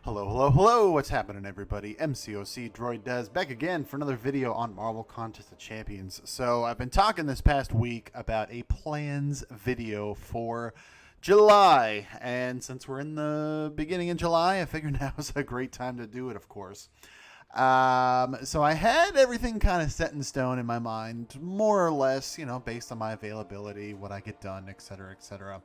Hello, hello, hello, what's happening everybody? MCOC Droid Does back again for another video on Marvel Contest of Champions. So I've been talking this past week about a plans video for July, and since we're in the beginning of July, I figured now is a great time to do it, of course. So I had everything kind of set in stone in my mind, more or less, based on my availability, what I get done, etc., etc.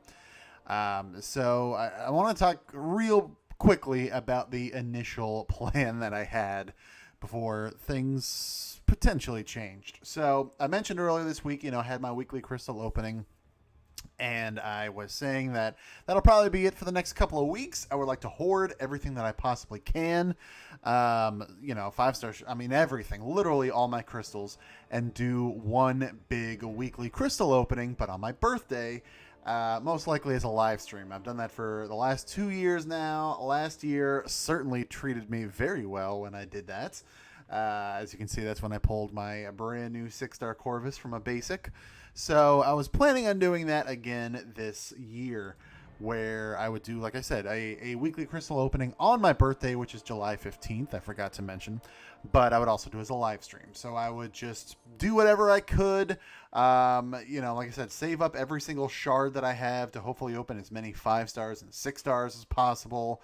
So I want to talk real quickly about the initial plan that I had before things potentially changed. So I mentioned earlier this week, I had my weekly crystal opening, and I was saying that that'll probably be it for the next couple of weeks. I would like to hoard everything that I possibly can, 5-star, everything, literally all my crystals, and do one big weekly crystal opening, but on my birthday. Most likely as a live stream. I've done that for the last 2 years now. Last year certainly treated me very well when I did that. As you can see, that's when I pulled my brand new 6-star Corvus from a basic. So I was planning on doing that again this year, where I would do, like I said, a weekly crystal opening on my birthday, which is July 15th. I forgot to mention. But I would also do as a live stream. So I would just do whatever I could. Like I said, save up every single shard that I have to hopefully open as many 5-stars and 6-stars as possible.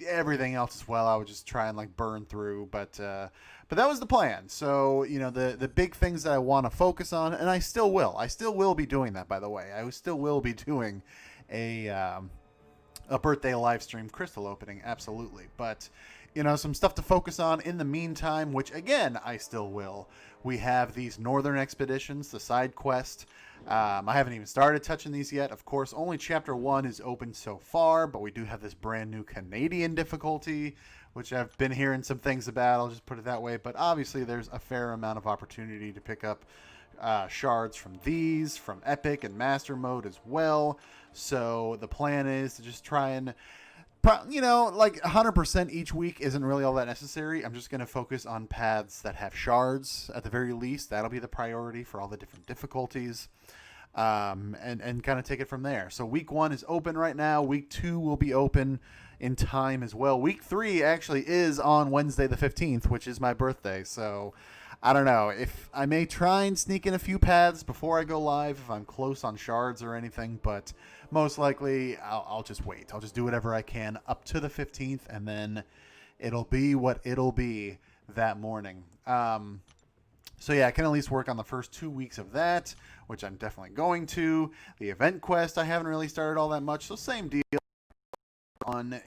Everything else as well, I would just try and burn through. But that was the plan. So, the big things that I want to focus on, and I still will. I still will be doing that, by the way. I still will be doing a birthday live stream crystal opening, absolutely. But some stuff to focus on in the meantime, which again I still will. We have these northern expeditions, the side quest. I haven't even started touching these yet. Of course, only chapter 1 is open so far, but we do have this brand new Canadian difficulty, which I've been hearing some things about. I'll just put it that way. But obviously there's a fair amount of opportunity to pick up shards from these, from Epic and Master Mode as well. So the plan is to just try and 100% each week isn't really all that necessary. I'm just going to focus on paths that have shards at the very least. That'll be the priority for all the different difficulties, and kind of take it from there. So week 1 is open right now. Week 2 will be open in time as well. Week 3 actually is on Wednesday the 15th, which is my birthday. So I don't know if I may try and sneak in a few paths before I go live if I'm close on shards or anything, but most likely I'll just wait. I'll just do whatever I can up to the 15th, and then it'll be what it'll be that morning. So yeah, I can at least work on the first 2 weeks of that, which I'm definitely going to. The event quest, I haven't really started all that much, so same deal on,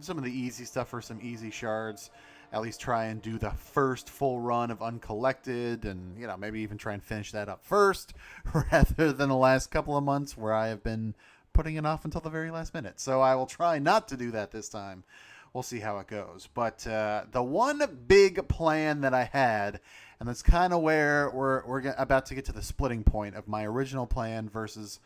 some of the easy stuff for some easy shards. At least try and do the first full run of Uncollected, and maybe even try and finish that up first rather than the last couple of months where I have been putting it off until the very last minute. So I will try not to do that this time. We'll see how it goes. But the one big plan that I had, and that's kind of where we're about to get to the splitting point of my original plan versus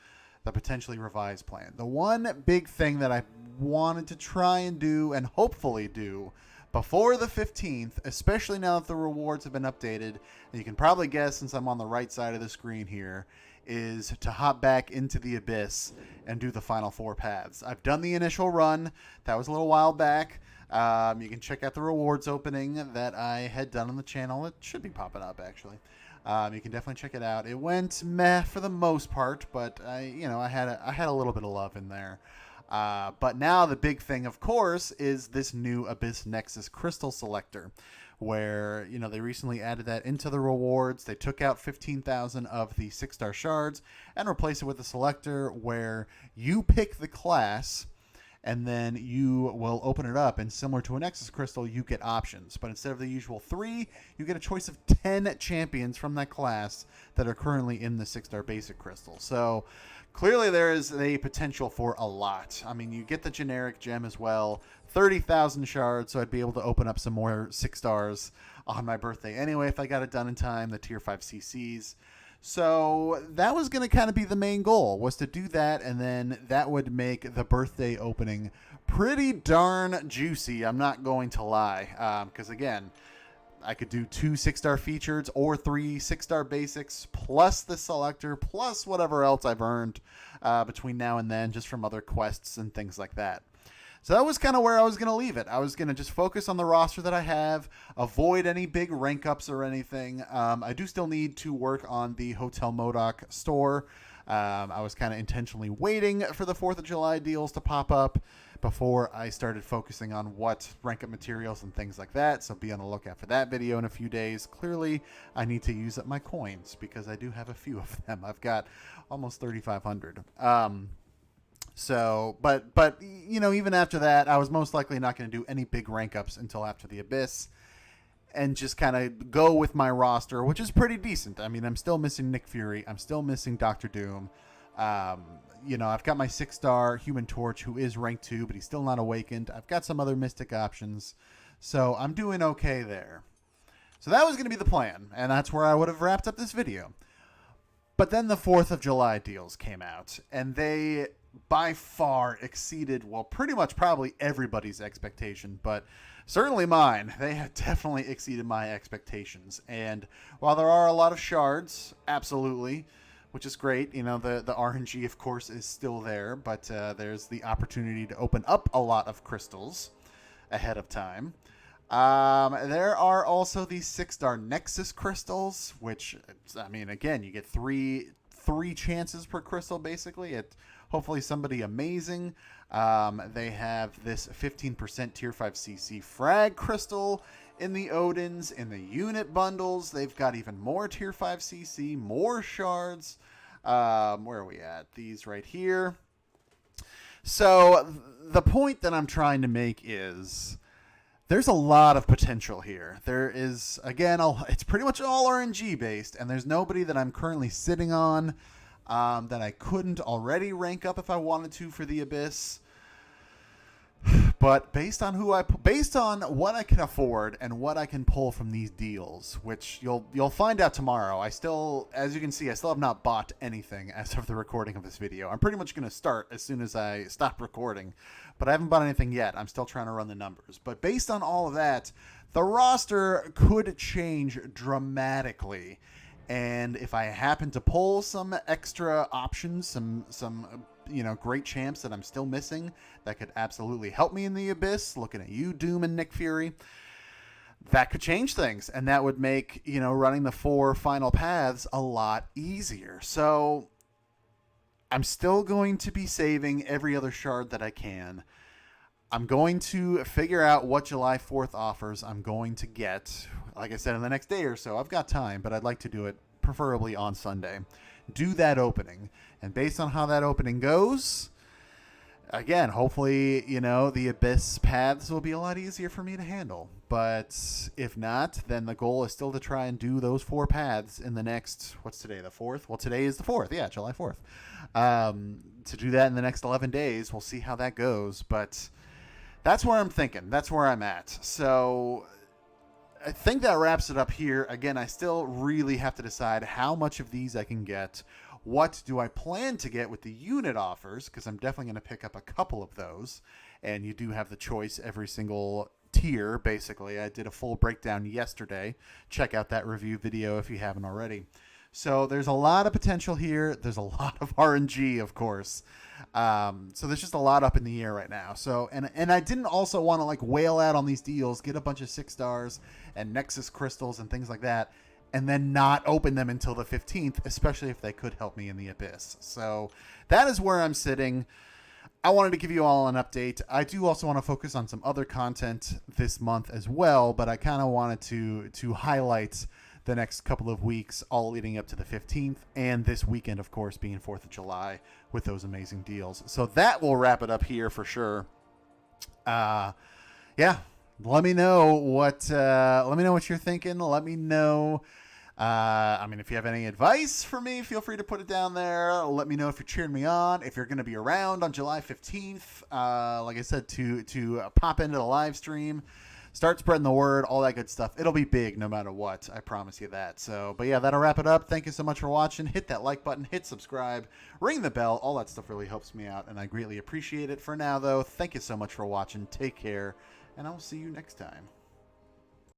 the potentially revised plan. The one big thing that I wanted to try and do and hopefully do before the 15th, especially now that the rewards have been updated, and you can probably guess since I'm on the right side of the screen here, is to hop back into the Abyss and do the final 4 paths. I've done the initial run. That was a little while back. You can check out the rewards opening that I had done on the channel. It should be popping up, actually. You can definitely check it out. It went meh for the most part, but I had a little bit of love in there. But now the big thing, of course, is this new Abyss Nexus Crystal Selector, where, they recently added that into the rewards. They took out 15,000 of the 6-star shards and replaced it with a selector where you pick the class and then you will open it up, and similar to a Nexus Crystal, you get options. But instead of the usual 3, you get a choice of 10 champions from that class that are currently in the 6-star basic crystal. So clearly there is a potential for a lot. You get the generic gem as well, 30,000 shards, so I'd be able to open up some more 6-stars on my birthday anyway if I got it done in time, the tier 5 CCs. So that was going to kind of be the main goal, was to do that, and then that would make the birthday opening pretty darn juicy. I'm not going to lie, because again, I could do 2 6-star features or 3 6-star basics plus the selector plus whatever else I've earned between now and then just from other quests and things like that. So that was kind of where I was going to leave it. I was going to just focus on the roster that I have, avoid any big rank ups or anything. I do still need to work on the Hotel Modoc store. I was kind of intentionally waiting for the 4th of July deals to pop up before I started focusing on what rank up materials and things like that. So be on the lookout for that video in a few days. Clearly, I need to use up my coins because I do have a few of them. I've got almost 3,500. So, but you know, even after that, I was most likely not going to do any big rank ups until after the Abyss, and just kind of go with my roster, which is pretty decent. I mean, I'm still missing Nick Fury. I'm still missing Doctor Doom. You know, I've got my 6-star Human Torch, who is rank 2, but he's still not awakened. I've got some other Mystic options, so I'm doing okay there. So that was going to be the plan, and that's where I would have wrapped up this video. But then the 4th of July deals came out, and they by far exceeded, well, pretty much probably everybody's expectation, but certainly mine. They have definitely exceeded my expectations. And while there are a lot of shards, absolutely, which is great, you know, the RNG, of course, is still there, but there's the opportunity to open up a lot of crystals ahead of time. There are also these 6-star Nexus crystals, which, I mean, again, you get three chances per crystal, basically, at hopefully somebody amazing. They have this 15% tier 5 CC frag crystal in the Odins, in the unit bundles. They've got even more tier 5 CC, more shards. Where are we at? These right here. So the point that I'm trying to make is there's a lot of potential here. There is, again, it's pretty much all RNG based, and there's nobody that I'm currently sitting on that I couldn't already rank up if I wanted to for the Abyss. But based on what I can afford and what I can pull from these deals, which you'll find out tomorrow. As you can see, I still have not bought anything as of the recording of this video. I'm pretty much going to start as soon as I stop recording, but I haven't bought anything yet. I'm still trying to run the numbers. But based on all of that, the roster could change dramatically. And if I happen to pull some extra options, some you know, great champs that I'm still missing that could absolutely help me in the Abyss, looking at you, Doom and Nick Fury, that could change things, and that would make, you know, running the 4 final paths a lot easier. So I'm still going to be saving every other shard that I can. I'm going to figure out what July 4th offers I'm going to get. Like I said, in the next day or so. I've got time, but I'd like to do it preferably on Sunday. Do that opening. And based on how that opening goes, again, hopefully, you know, the Abyss paths will be a lot easier for me to handle. But if not, then the goal is still to try and do those 4 paths in the next, what's today, the 4th? Well, today is the 4th. Yeah, July 4th. To do that in the next 11 days. We'll see how that goes. But that's where I'm thinking. That's where I'm at. So I think that wraps it up here. Again, I still really have to decide how much of these I can get. What do I plan to get with the unit offers? Because I'm definitely going to pick up a couple of those. And you do have the choice every single tier, basically. I did a full breakdown yesterday. Check out that review video if you haven't already. So there's a lot of potential here. There's a lot of RNG, of course. So there's just a lot up in the air right now. So and I didn't also want to like wail out on these deals, get a bunch of 6 stars and Nexus crystals and things like that, and then not open them until the 15th, especially if they could help me in the Abyss. So that is where I'm sitting. I wanted to give you all an update. I do also want to focus on some other content this month as well, but I kind of wanted to highlight the next couple of weeks, all leading up to the 15th, and this weekend, of course, being 4th of July with those amazing deals. So that will wrap it up here for sure. Yeah, let me know what you're thinking. Let me know. I mean, if you have any advice for me, feel free to put it down there. Let me know if you're cheering me on, if you're going to be around on July 15th. Like I said, to pop into the live stream. Start spreading the word, all that good stuff. It'll be big no matter what. I promise you that. So, but yeah, that'll wrap it up. Thank you so much for watching. Hit that like button, hit subscribe, ring the bell. All that stuff really helps me out, and I greatly appreciate it. For now, though, thank you so much for watching. Take care, and I'll see you next time.